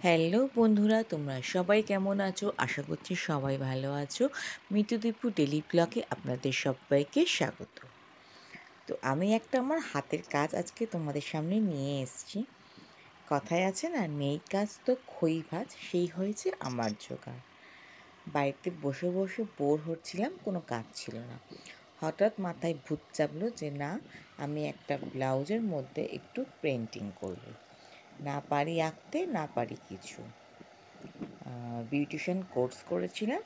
Hello বন্ধুরা, তোমরা সবাই কেমন আছো? আশা করছি সবাই ভালো আছো। মিতু দীপু ডেলি ব্লগে আপনাদের সবাইকে স্বাগত। তো আমি একটা আমার হাতের কাজ আজকে তোমাদের সামনে নিয়ে এসেছি। কথায় আছে না, নেই কাজ তো খই ভাজ, সেই হয়েছে আমার জোগাড়। বাড়িতে বসে বসে বোর হচ্ছিলাম, কোনো কাজ ছিল না। হঠাৎ মাথায় ভূত চাপলো যে না, আমি একটা ব্লাউজের মধ্যে একটু পেন্টিং করব। না পারি আঁকতে, না পারি কিছু। বিউটিশিয়ান কোর্স করেছিলাম,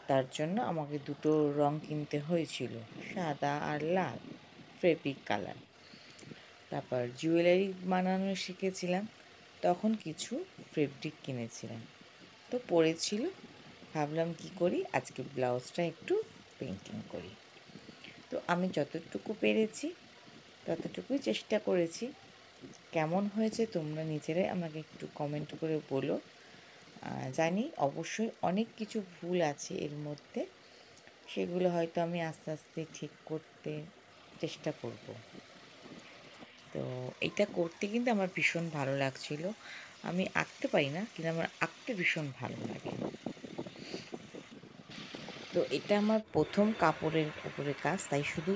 তার জন্য আমাকে দুটো রং কিনতে হয়েছিল, সাদা আর লাল, ফেব্রিক কালার। তারপর জুয়েলারি বানানো শিখেছিলাম, তখন কিছু ফেব্রিক কিনেছিলাম। তো পড়েছিল, ভাবলাম কি করি, আজকে ব্লাউজটা একটু পেন্টিং করি। তো আমি যতটুকু পেরেছি ততটুকুই চেষ্টা করেছি। কেমন হয়েছে তোমরা নিজেরাই আমাকে একটু কমেন্ট করে বলো। জানি অবশ্যই অনেক কিছু ভুল আছে এর মধ্যে, সেগুলো হয়তো আমি আস্তে আস্তে ঠিক করতে চেষ্টা করব। তো এটা করতে কিন্তু আমার ভীষণ ভালো লাগছিল। আমি আঁকতে পারি না, কিন্তু আমার আঁকতে ভীষণ ভালো লাগে। তো এটা আমার প্রথম কাপড়ের উপরে কাজ, তাই শুধু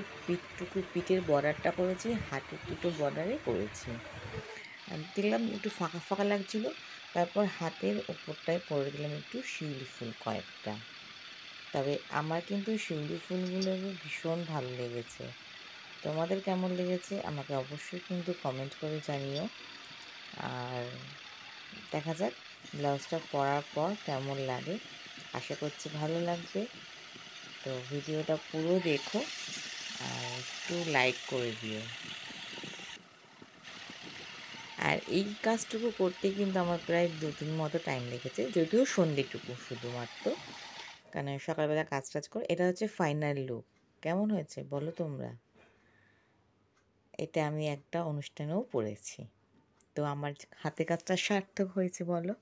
পিঠের বর্ডারটা করেছি, হাতের দুটো বর্ডারে করেছি। দেখলাম একটু ফাঁকা ফাঁকা লাগছিল, তারপর হাতের ওপরটায় করে দিলাম একটু শিউলি ফুল কয়েকটা। তবে আমার কিন্তু শিউলি ফুলগুলো ভীষণ ভালো লেগেছে। তোমাদের কেমন লেগেছে আমাকে অবশ্যই কিন্তু কমেন্ট করে জানিও। আর দেখা যাক ব্লাউজটা পরার পর কেমন লাগে। আশা করছি ভালো লাগবে। তো ভিডিওটা পুরো দেখো আর একটু লাইক করে দিও। আর এই কাজটুকু করতে কিন্তু আমার প্রায় 2-3 মতো টাইম লেগেছে, যদিও সন্ধ্যেটুকু শুধুমাত্র, কারণ সকালবেলা কাজ টাজ করে। এটা হচ্ছে ফাইনাল লুক। কেমন হয়েছে বলো তোমরা? এটা আমি একটা অনুষ্ঠানেও পড়েছি। তো আমার হাতে কাজটা সার্থক হয়েছে বলো।